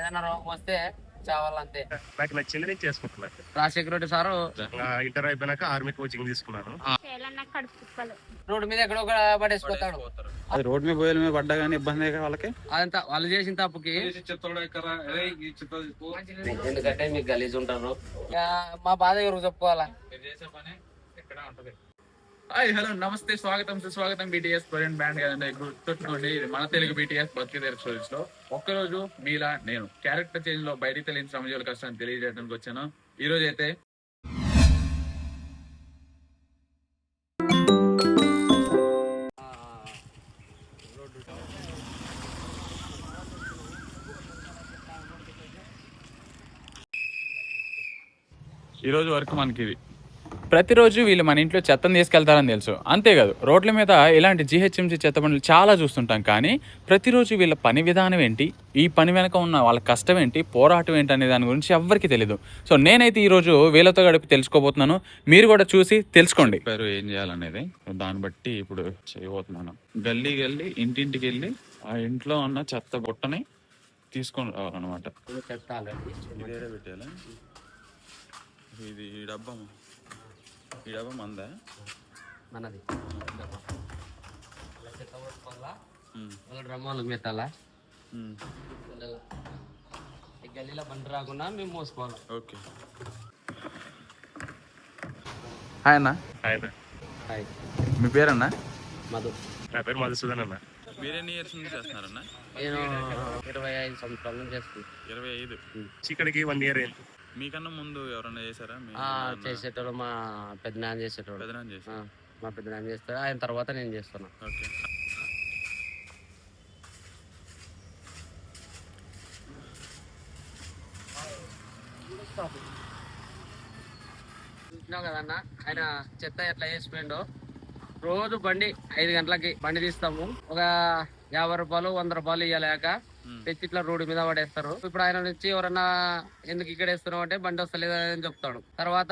ఏదైనా రోగం వస్తే చావాలంతే. నాకు నచ్చింది నేను చేసుకుంటున్నాను. రాజశేఖర రెడ్డి సారు ఇంటర్ అయిపోయినాక ఆర్మీ కోచింగ్ తీసుకున్నాను. రోడ్డు మీద ఎక్కడో ఒక పడేసిపోతాడు. అది రోడ్ మీద పోయే మీద పడ్డా కానీ ఇబ్బంది వాళ్ళకి. అదంతా వాళ్ళు చేసిన తప్పుకి. ఎందుకంటే మీకు గలీజ్ ఉంటారు. మా బాధ ఎవరు చెప్పుకోవాలా? హాయ్ హలో నమస్తే, స్వాగతం సుస్వాగతం. బీటీఎస్ కొరియన్ బ్యాండ్ కదండి, గుర్తుపెట్టుకోండి ఇది మన తెలుగు బీటీఎస్ బతికేదేరు స్టోరీస్ లో. ఒక్కరోజు మీలా నేను క్యారెక్టర్ చేంజ్ లో బయటికి తెలియని శ్రమజీవుల కష్టాన్ని తెలియజేయడానికి వచ్చాను. ఈ రోజు అయితే ఈరోజు వరకు మనకి ఇది ప్రతిరోజు వీళ్ళు మన ఇంట్లో చెత్తను తీసుకెళ్తారని తెలుసు, అంతేకాదు రోడ్ల మీద ఇలాంటి జీహెచ్ఎంసీ చెత్త బండ్లు చాలా చూస్తుంటాం. కానీ ప్రతిరోజు వీళ్ళ పని విధానం ఏంటి, ఈ పని వెనక ఉన్న వాళ్ళ కష్టం ఏంటి, పోరాటం ఏంటి అనే దాని గురించి ఎవ్వరికి తెలియదు. సో నేనైతే ఈరోజు వీళ్ళతో గడిపి తెలుసుకోబోతున్నాను. మీరు కూడా చూసి తెలుసుకోండి ఏం చేయాలనేది. దాన్ని బట్టి ఇప్పుడు చేయబోతున్నాను. గల్లీ ఇంటింటికి వెళ్ళి ఆ ఇంట్లో ఉన్న చెత్త బుట్టని తీసుకొని రావాలన్నమాట. పెట్టాలి. ఇది డబ్బా మందా? మనది. డ్రమ్మాలు మెత్తాలా, గల్లీలో బండి రాకుండా మేము మోసుకోవాలి. ఓకే. హాయ్ అన్న. హాయ్. మీ పేరన్నా? మధు. నా పేరు మధుసూదన్ అన్న. మీరెన్ని ఇయర్స్ నుంచి చేస్తున్నారన్నా? నేను 25 సంవత్సరాల నుంచి చేస్తాను. 25. ఇక్కడికి 1 ఇయర్ అయింది. మీకన్నా ముందు ఎవరన్నా చేశారా? చేసేటోళ్ళు మా పెద్దనాన్న చేసేటోళ్ళు. మా పెద్దనాన్న చేస్తారు, ఆయన తర్వాత నేను చేస్తున్నా. ఓకే. చూసినావు కదన్న, ఆయన చెత్త ఎట్లా చేసిపోయిండో. రోజు బండి 5 గంటలకి బండి తీస్తాము. ఒక 50 రూపాయలు 100 రూపాయలు ఇవ్వలేక తెచ్చి ఇట్లా రోడ్డు మీద పడేస్తారు. ఇప్పుడు ఆయన నుంచి ఎవరన్నా ఎందుకు ఇక్కడ వేస్తున్నావు అంటే బండి వస్తలేదని చెప్తాడు. తర్వాత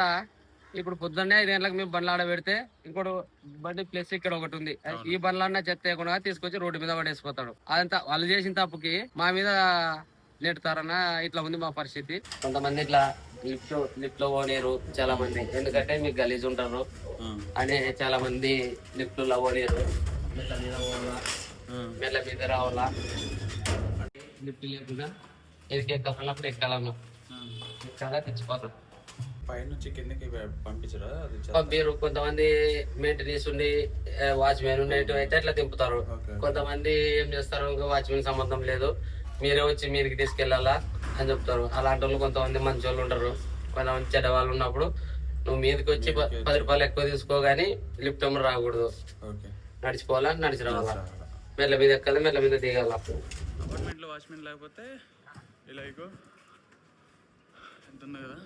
ఇప్పుడు పొద్దున్నే 5 గంటలకు మేము బండ్లు ఆడ పెడితే ఇంకోటి బండి ప్లేస్ ఇక్కడ ఒకటి ఉంది, ఈ బండ్లన్నా చెత్త వేయకుండా తీసుకొచ్చి రోడ్డు మీద పడేసిపోతాడు. అదంతా వాళ్ళు చేసిన తప్పుకి మా మీద నెట్టుతారన్న. ఇట్లా ఉంది మా పరిస్థితి. కొంతమంది ఇట్లా లిఫ్ట్ లో పోనీరు చాలా మంది, ఎందుకంటే మీకు గలీజ్ ఉంటారు అని చాలా మంది లిఫ్ట్ లో పోనీరు. మెల్ల మీద రావాలా, లిఫ్ట్ లేకుండా ఎదికి ఎక్కాలన్నప్పుడు ఎక్కాలన్నా ఎక్కాలా తెచ్చిపోతారు. పైనుంచి కిందకి పంపించరా? పంపిరు. కొంతమంది మెయింటెనెన్స్ ఉండి వాచ్మెన్ ఉండేటి అయితే అట్లా దింపుతారు. కొంతమంది ఏం చేస్తారు, ఇంకా వాచ్మెన్ సంబంధం లేదు, మీరే వచ్చి మీరికి తీసుకెళ్లాలా అని చెప్తారు. అలాంటి వాళ్ళు కొంతమంది మంచి వాళ్ళు ఉంటారు, కొంతమంది చెడ్డ వాళ్ళు ఉన్నప్పుడు నువ్వు మీదకి వచ్చి 10 రూపాయలు ఎక్కువ తీసుకో గానీ లిఫ్ట్ నెంబర్ రాకూడదు. నడిచిపోవాలా, నడిచి రావాలా, మెల్ల మీద ఎక్కాలి, మెల్ల మీద దిగాల. అపార్ట్మెంట్ లో వాచ్మెన్ లేకపోతే ఇలా ఎంత ఉంది కదా,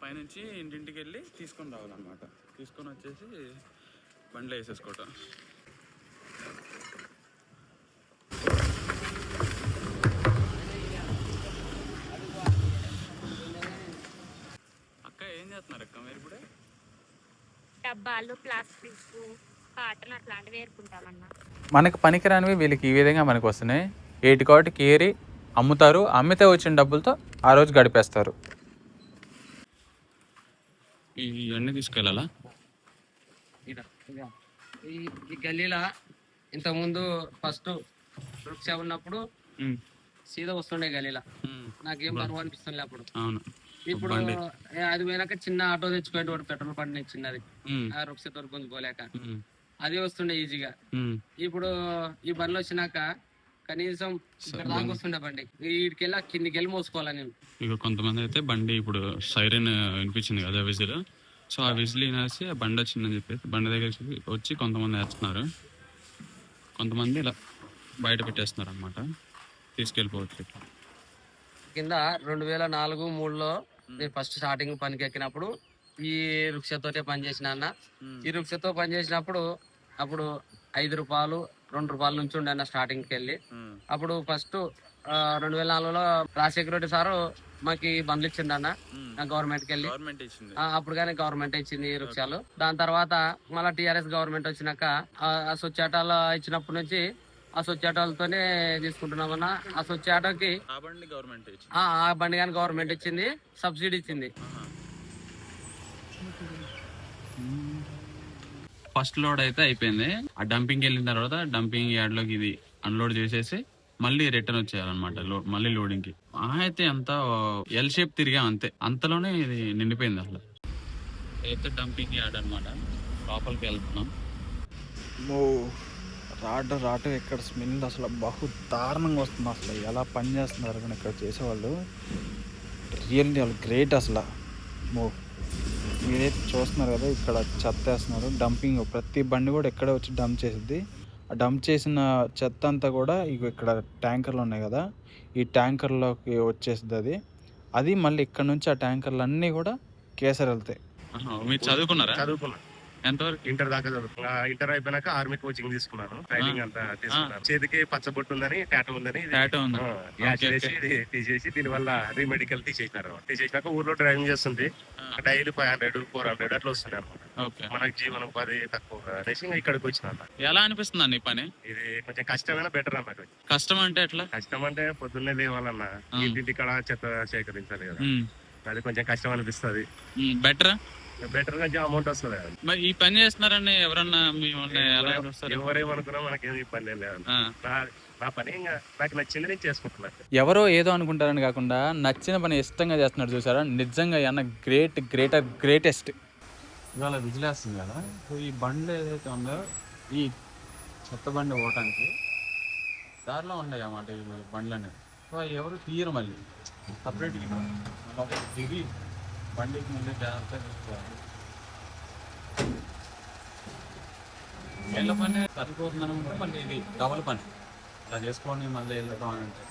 పైనుంచి ఇంటింటికి వెళ్ళి తీసుకొని రావాలన్నమాట. తీసుకొని వచ్చేసి బండ్లో వేసేసుకోవటం. అక్క ఏం చేస్తున్నారు అక్క మీరు ఇప్పుడు? డబ్బాలు, ప్లాస్టిక్, కాటన్ అట్లాంటివి వేరుకుంటామన్నా. మనకు పనికిరానివి వీళ్ళకి ఈ విధంగా మనకు వస్తున్నాయి. ఏటికోటికి ఏరి అమ్ముతారు. అమ్మితే వచ్చిన డబ్బులతో ఆ రోజు గడిపేస్తారు. ఇవన్నీ తీసుకెళ్ళాలా? ఈ గల్లీలా ఇంతకుముందు ఫస్ట్ వృక్ష ఉన్నప్పుడు సీదా వస్తుండే గల్లీలా, నాకేం బరువు అనిపిస్తుండే అప్పుడు. ఇప్పుడు అది పోయినాక చిన్న ఆటో తెచ్చుకునేటోడు, పెట్రోల్ బండి చిన్నది, ఆ వృక్ష తోడు గుంజుకోలేక అది వస్తుండే ఈజీగా. ఇప్పుడు ఈ బండ్లు వచ్చినాక కనీసం ఇక్కడ దాకా వస్తుండే బండి, వీడికెళ్ళి కిందికి వెళ్ళి మోసుకోవాలా నేను. ఇక కొంతమంది అయితే బండి ఇప్పుడు సైరన్ వినిపించింది కదా విజిల్, సో ఆ విజిల్ వినేసి ఆ బండి వచ్చిందని చెప్పేసి బండి దగ్గరికి వచ్చి కొంతమంది వేస్తున్నారు, కొంతమంది ఇలా బయట పెట్టేస్తున్నారు అనమాట, తీసుకెళ్ళిపోవచ్చు. కింద 2004-03లో నేను ఫస్ట్ స్టార్టింగ్ పనికి ఎక్కినప్పుడు ఈ వృక్షతోటే పనిచేసిన అన్న. ఈ వృక్షతో పనిచేసినప్పుడు అప్పుడు 5 రూపాయలు 2 రూపాయల నుంచి ఉండే అన్న స్టార్టింగ్కి వెళ్ళి. అప్పుడు ఫస్ట్ 2004లో రాజశేఖర రెడ్డి సారు మాకు బండ్లు ఇచ్చిండు అన్న గవర్నమెంట్కి వెళ్ళి. అప్పుడు కానీ గవర్నమెంట్ ఇచ్చింది ఈ వృక్షాలు. దాని తర్వాత మళ్ళీ టీఆర్ఎస్ గవర్నమెంట్ వచ్చినాక స్వచ్ఛాటాలు ఇచ్చినప్పటి నుంచి ఆ స్వచ్ఛ ఆటోలతోనే తీసుకుంటున్నామన్నా. ఆ స్వచ్ఛ ఆటోకి ఆ బండి గవర్నమెంట్ ఇచ్చింది. ఆ బండి కానీ గవర్నమెంట్ ఇచ్చింది, సబ్సిడీ ఇచ్చింది. ఫస్ట్ లోడ్ అయితే అయిపోయింది. ఆ డంపింగ్ వెళ్ళిన తర్వాత డంపింగ్ యార్డ్ లోకి ఇది అన్లోడ్ చేసేసి మళ్ళీ రిటర్న్ వచ్చేయాలన్నమాట. మళ్ళీ లోడింగ్ కి అయితే అంత ఎల్ షేప్ తిరిగా అంతే, అంతలోనే ఇది నిండిపోయింది. అసలు అయితే డంపింగ్ యార్డ్ అనమాట. లోపలికి వెళ్తున్నాం. రాటు ఇక్కడ స్మెల్ అసలు బహు దారుణంగా వస్తుంది. అసలు ఎలా పని చేస్తున్నారు కానీ ఇక్కడ చేసేవాళ్ళు రియల్లీ వాళ్ళు గ్రేట్. అసలు మీరైతే చూస్తున్నారు కదా, ఇక్కడ చెత్త వేస్తున్నారు. డంపింగ్ ప్రతి బండి కూడా ఎక్కడే వచ్చి డంప్ చేసిద్ది. ఆ డంప్ చేసిన చెత్త అంతా కూడా ఇక్కడ ట్యాంకర్లు ఉన్నాయి కదా, ఈ ట్యాంకర్లోకి వచ్చేస్తుంది. అది మళ్ళీ ఇక్కడ నుంచి ఆ ట్యాంకర్లు అన్నీ కూడా కేసరి వెళ్తాయి. మీరు చదువుకున్నారా? చదువుకున్నా, ఎంతవరకు? ఇంటర్ దాకా చదువుకున్నా. ఇంటర్ అయిపోయినాక ఆర్మీ కోచింగ్ తీసుకున్నాను, ట్రైనింగ్ అంతా తీసుకున్నాను. చేతికి పచ్చబొట్టు ఉందని, టాటూ ఉందని టాటూ ఉంది. తీసేసి దీని వల్ల రీమెడికల్ తీసేసినారు. తీసేసినాక ఊర్లో డ్రైవింగ్ చేస్తుంది, డైలీ 500, 400 అట్లా వస్తుంది అనమాట. ఓకే. మనకి జీవనోపాధి తక్కువ అనేసి ఇక్కడికి వచ్చిన. ఎలా అనిపిస్తుంది అన్న ఈ పని? ఇది కొంచెం కష్టమైన బెటర్ అన్నమాట. కష్టం అంటే ఎట్లా? కష్టం అంటే పొద్దున్నే లేవాలన్నా, ఇంటింటి కాడ చెత్త సేకరించాలి కదా, అది కొంచెం కష్టం అనిపిస్తుంది. బెటర్ బెటర్ గా అమౌంట్ వస్తుంది. మరి ఈ పని చేస్తున్నారని ఎవరన్నా మిమ్మల్ని ఎలా చూస్తారు? ఎవరేమనుకున్నా మనకేం ఇబ్బంది లేదు. నా పని ఇంకా నాకు నచ్చింది నేను చేసుకుంటున్నాను. ఎవరో ఏదో అనుకుంటారని కాకుండా నచ్చిన పని ఇష్టంగా చేస్తున్నాడు. చూసారా, నిజంగా అన్న గ్రేటెస్ట్. ఇవాళ విజిలేస్తుంది కదా, ఈ బండ్లు ఏదైతే ఉందో ఈ చెత్త బండి పోవటానికి దారిలో ఉన్నాయి అన్నమాట ఈ బండ్లు అనేవి. సో ఎవరు తీయరు, మళ్ళీ సపరేట్గా దిగి బండికి ముందే జాగ్రత్తగా తీసుకోవాలి. ఎల్ల పని సరిపోతుందని ఉంటే మళ్ళీ ఇది డబల్ పని, అలా చేసుకోండి మళ్ళీ వెళ్ళటం అని అంటే.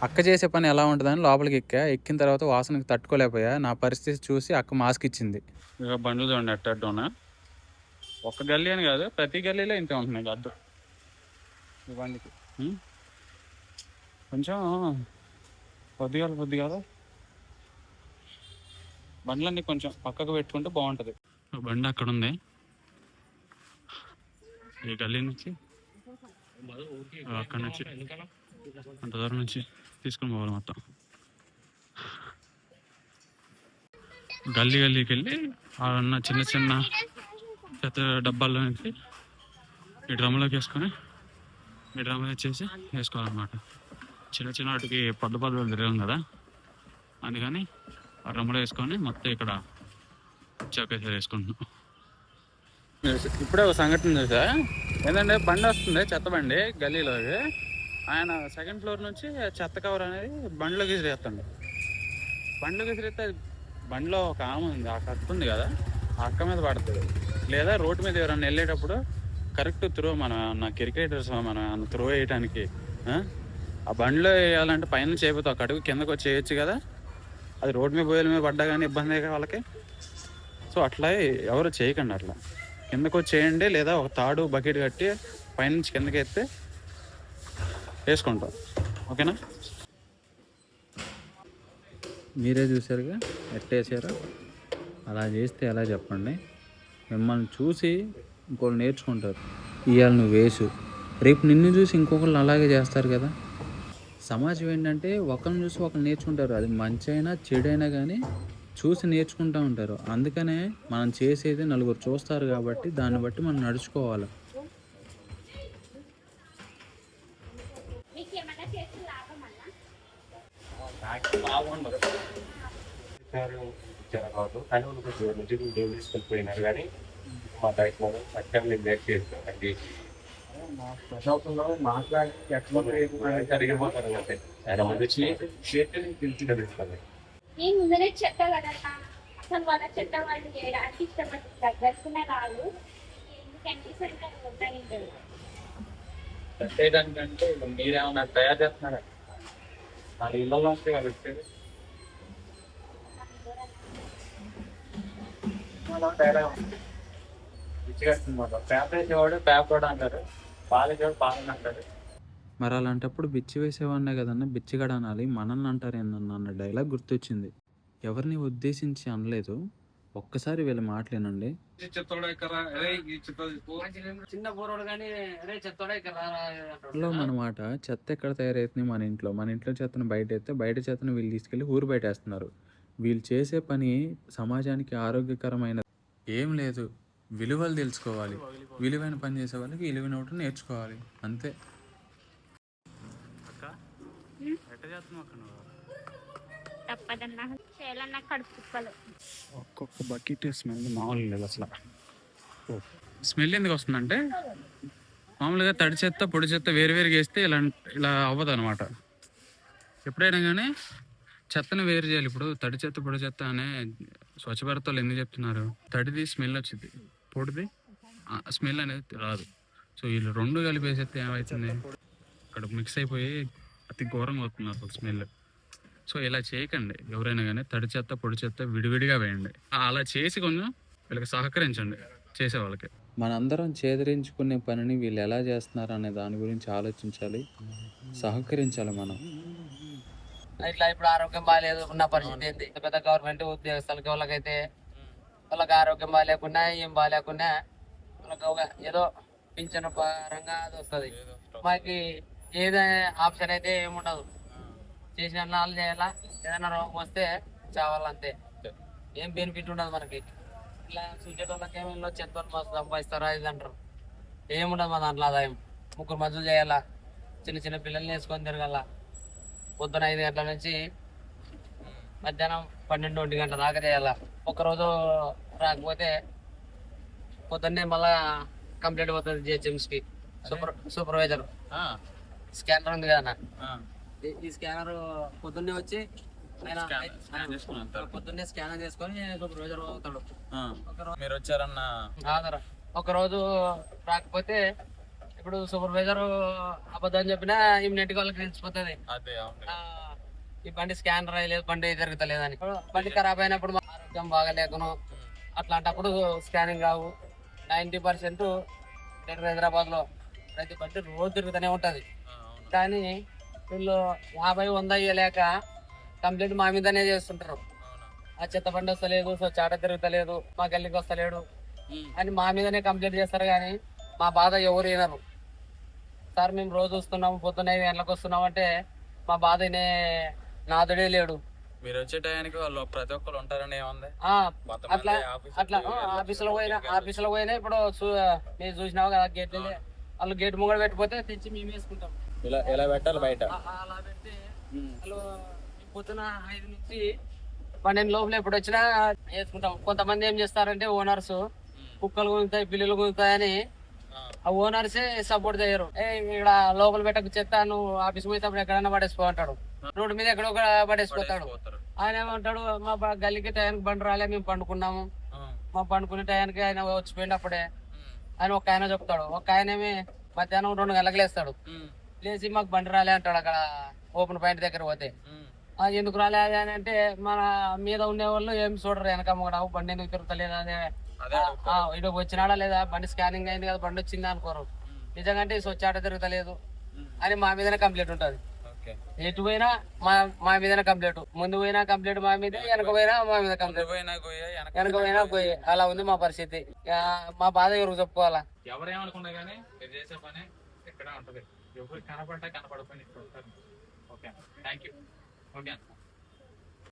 అక్క చేసే పని ఎలా ఉంటుందని లోపలికి ఎక్కిన తర్వాత వాసనకి తట్టుకోలేకపోయా. నా పరిస్థితి చూసి అక్క మాస్క్ ఇచ్చింది. ఇక బండ్లు చూడండి అట్టడున్నా, ఒక్క గల్లీ అని కాదు ప్రతి గల్లీలో ఇంతే ఉంటున్నాయి గడ్డు ఈ బండికి. కొంచెం కొద్దిగా బండ్లన్నీ కొంచెం పక్కకు పెట్టుకుంటే బాగుంటుంది. బండి అక్కడ ఉంది, ఈ గల్లీ నుంచి అక్కడ నుంచి అంత దూరం నుంచి తీసుకుని పోవాలి. మొత్తం గల్లీకి వెళ్ళి ఉన్న చిన్న చెత్త డబ్బాల్లో నుంచి ఈ డ్రమ్లోకి వేసుకొని ఈ డ్రమ్లో వచ్చేసి వేసుకోవాలన్నమాట. చిన్న వాటికి పద్దు తిరగం కదా, అందుకని ఆ డ్రమ్లో వేసుకొని మొత్తం ఇక్కడ చౌకేసారి వేసుకుంటున్నాం. ఇప్పుడే ఒక సంఘటన చూసా. ఏంటంటే బండి వస్తుంది, చెత్త బండి గల్లీలోకి. ఆయన సెకండ్ ఫ్లోర్ నుంచి చెత్త కవర్ అనేది బండిలోకి విసిరేస్తాడు. బండిలోకి విసిరేస్తే బండిలో ఒక ఆమె ఉంది, ఆ అక్క ఉంది కదా, ఆ అక్క మీద పడుతుంది. లేదా రోడ్డు మీద ఎవరైనా వెళ్ళేటప్పుడు కరెక్ట్ త్రో మన క్రికెటర్స్ మనం త్రో వేయటానికి ఆ బండిలో వేయాలంటే పైన చేయబోతే ఒక అడుగు కిందకు వచ్చి చేయొచ్చు కదా, అది రోడ్డు మీద పోయేల మీద పడ్డా కానీ ఇబ్బంది వాళ్ళకి. సో అట్లా ఎవరు చేయకండి, అట్లా కిందకు వచ్చి చేయండి. లేదా ఒక తాడు బకెట్ కట్టి పైనుంచి కిందకి ఎత్తే వేసుకుంటాం. ఓకేనా? మీరే చూసారుగా ఎట్టేసారో, అలా చేస్తే ఎలా చెప్పండి? మిమ్మల్ని చూసి ఇంకోళ్ళు నేర్చుకుంటారు. ఇవాళ నువ్వు వేసు, రేపు నిన్ను చూసి ఇంకొకళ్ళు అలాగే చేస్తారు కదా. సమాజం ఏంటంటే ఒకరిని చూసి ఒకరు నేర్చుకుంటారు. అది మంచి అయినా చెడైనా కానీ చూసి నేర్చుకుంటూ ఉంటారు. అందుకనే మనం చేసేది నలుగురు చూస్తారు కాబట్టి దాన్ని బట్టి మనం నడుచుకోవాలి. తీసుకెళ్ళిపోయినారు కానీ మా డైట్లో మాట్లాడి జరిగిపోతారు అంటే ఆయన వచ్చి నేను ముందరే చెత్త కదన్నా, అసలు వాళ్ళ చెత్త వాళ్ళు చేయడానికి ఇష్టపడి దగ్గరకునే రాదు. ఎందుకంటే సరిగ్గా వద్దని కట్టేయడానికంటే మీరేమన్నా తయారు చేస్తున్నారా? నా ఇళ్ళలో వచ్చేది పేపర్ వేసేవాడు పేపర్ అంటారు, పాలేసేవాడు పాలని అంటారు. మరి అలాంటప్పుడు బిచ్చి వేసేవాడినే కదన్నా బిచ్చిగడ అనాలి, మనల్ని అంటారు ఏందన్నా అన్న డైలాగ్ గుర్తొచ్చింది. ఎవరిని ఉద్దేశించి అనలేదు, ఒక్కసారి వీళ్ళ మాటలేనండి. చిన్న పోరోడు కానీ అరే చెత్తోడా ఇక్కడ లో మన మాట చెత్త ఎక్కడ తయారవుతుంది? మన ఇంట్లో చెత్తను బయట ఎత్తే బయట చెత్తను వీళ్ళు తీసుకెళ్ళి ఊరు బయట వేస్తున్నారు. వీళ్ళు చేసే పని సమాజానికి ఆరోగ్యకరమైన ఏం లేదు. విలువలు తెలుసుకోవాలి. విలువైన పని చేసే వాళ్ళకి విలువైన ఒకటి నేర్చుకోవాలి అంతే. తప్పదన్నా చేయాలన్నా కడుపు కుప్పలు. ఒక్కొక్క బకెట్ స్మెల్ మామూలు లేదు అసలు. స్మెల్ ఎందుకు వస్తుందంటే మామూలుగా తడి చెత్త పొడి చెత్త వేరువేరుగా వేస్తే ఇలా అవ్వదు అనమాట. ఎప్పుడైనా కానీ చెత్తను వేరు చేయాలి. ఇప్పుడు తడి చెత్త పొడి చెత్త అనే స్వచ్ఛ భారత్ వాళ్ళు ఎందుకు చెప్తున్నారు? తడిది స్మెల్ వచ్చింది, పొడిది స్మెల్ అనేది రాదు. సో వీళ్ళు రెండు కలిపేసేస్తే ఏమవుతుంది, అక్కడ మిక్స్ అయిపోయి అతి ఘోరంగా అవుతున్నారు స్మెల్. సో ఇలా చేయకండి. ఎవరైనా కానీ తడి చెత్త పొడి చెత్త విడివిడిగా వేయండి. అలా చేసి కొంచెం వీళ్ళకి సహకరించండి చేసే వాళ్ళకి. మనందరం చేదరించుకునే పనిని వీళ్ళు ఎలా చేస్తున్నారు అనే దాని గురించి ఆలోచించాలి, సహకరించాలి మనం. ఇట్లా ఇప్పుడు ఆరోగ్యం బాగాలేదు ఉన్న పరిస్థితి ఏంది? పెద్ద గవర్నమెంట్ ఉద్యోగస్తులకి వాళ్ళకైతే వాళ్ళకి ఆరోగ్యం బాగాలేకున్నా ఏం బాగాలేకున్నా వాళ్ళకి ఒక ఏదో పింఛన్ పరంగా అది వస్తుంది. మాకి ఏదైనా ఆప్షన్ అయితే ఏముండదు. చేసిన నాళ్ళు చేయాలా, ఏదైనా రోగం వస్తే చావాలంతే. ఏం బెనిఫిట్ ఉండదు మనకి. ఇట్లా చూసేట వాళ్ళకి ఏమైనా చెత్త మస్తు సంపాదిస్తారా ఇది అంటారు. ఏముండదు మా దాంట్లో ఆదాయం. ముగ్గురు మధ్యలు చేయాలా, చిన్న చిన్న పిల్లల్ని వేసుకొని తిరగాల. పొద్దున 5 గంటల నుంచి మధ్యాహ్నం 12-1 గంటల దాకా చేయాల. ఒకరోజు రాకపోతే పొద్దున్నే మళ్ళా కంప్లీట్ పోతుంది జిహెచ్ఎంసీకి. సూపర్వైజర్ స్కానర్ ఉంది కదా, ఈ స్కానర్ పొద్దున్నే వచ్చి పొద్దున్నే స్కానర్ చేసుకొని సూపర్వైజర్ అవుతాడు. మీరు వచ్చారన్న ఆధార ఒకరోజు రాకపోతే ఇప్పుడు సూపర్వైజర్ అబద్ధం చెప్పినా ఇమ్మీడియట్ గా వాళ్ళకి తెలిసిపోతుంది. ఈ బండి స్కానర్ అయ్యలేదు, బండి జరుగుతలేదని. బండి ఖరాబ్ అయినప్పుడు ఆరోగ్యం బాగాలేకను అట్లాంటప్పుడు స్కానింగ్ కావు. 90% హైదరాబాద్ లో ప్రతి బండి రోజు తిరుగుతూనే ఉంటది. కానీ వీళ్ళు 50-100 ఇయ్యలేక కంప్లైంట్ మా మీదనే చేస్తుంటారు. ఆ చెత్త బండి వస్తలేదు, సో చాట తిరుగుతలేదు, మా గల్లీకి వస్తలేడు అని మా మీదనే కంప్లైంట్ చేస్తారు. కానీ మా బాధ ఎవరు వినరు. సార్ మేము రోజు వస్తున్నాము, పొద్దున్న 5 గంటలకు వస్తున్నాం అంటే మా బాధ నాదుడే లేడు. మీరు వచ్చే టైంకి వాళ్ళు ప్రతి ఒక్కరు ఉంటారని ఏముంది? అట్లా ఆఫీసులో పోయినా ఇప్పుడు మీరు చూసినావు కదా, గేట్ వాళ్ళు గేట్ ముంగడ పెట్టిపోతే తెచ్చి మేము వేసుకుంటాం. ఇలా పెట్టాలి బయట. అలా పెడితే వాళ్ళు పొద్దున 5 నుంచి 12 లోపల ఎప్పుడు వచ్చినా వేసుకుంటాం. కొంతమంది ఏం చేస్తారంటే ఓనర్స్ కుక్కలు గుంజుతాయి, పిల్లులు గుంజుతాయని ఆ ఓనర్సే సపోర్ట్ చేయరు. ఇక్కడ లోపల పెట్టకు చెత్త, నువ్వు ఆఫీస్ పోయేటప్పుడు ఎక్కడైనా పడేసిపో అంటాడు. రోడ్డు మీద ఎక్కడో పడేసిపోతాడు. ఆయన ఏమంటాడు, మా గల్లీకి టయానికి బండి రాలే, మేము పండుకున్నాము, మా పండుకునే టయానికి ఆయన వచ్చిపోయింది. అప్పుడే ఆయన ఒక ఆయన చెప్తాడు. ఒక ఆయనేమి మధ్యాహ్నం 2 గంటలకు లేస్తాడు. లేచి మాకు బండి రాలే అంటాడు. అక్కడ ఓపెన్ పాయింట్ దగ్గర పోతే ఎందుకు రాలే అని అంటే మన మీద ఉండే వాళ్ళు ఏం చూడరు. వెనక బండి ఎందుకు తిరుగుతలేదు అదే ఇటు వచ్చినాడా లేదా, బండి స్కానింగ్ అయింది కదా, బండి వచ్చిందా అనుకోరు. నిజంగా స్వచ్ఛాట తిరుగుతలేదు అని మా మీదనే కంప్లైంట్ ఉంటుంది. ఎటు పోయినా మా మీదనే కంప్లైంట్. ముందు పోయినా కంప్లైంట్ మా మీద, వెనక పోయినా మా మీద కంప్లైంట్, వెనక పోయినా పోయి అలా ఉంది మా పరిస్థితి. మా బాధ ఎవరికి చెప్పుకోవాలా? ఎవరేమనుకున్నా కానీ మీరు చేసే పని ఎక్కడ ఉంటది. ఎవరు కనపడకపోయినా ఇక్కడ ఉంటారు. Okay, thank you. ఓకే.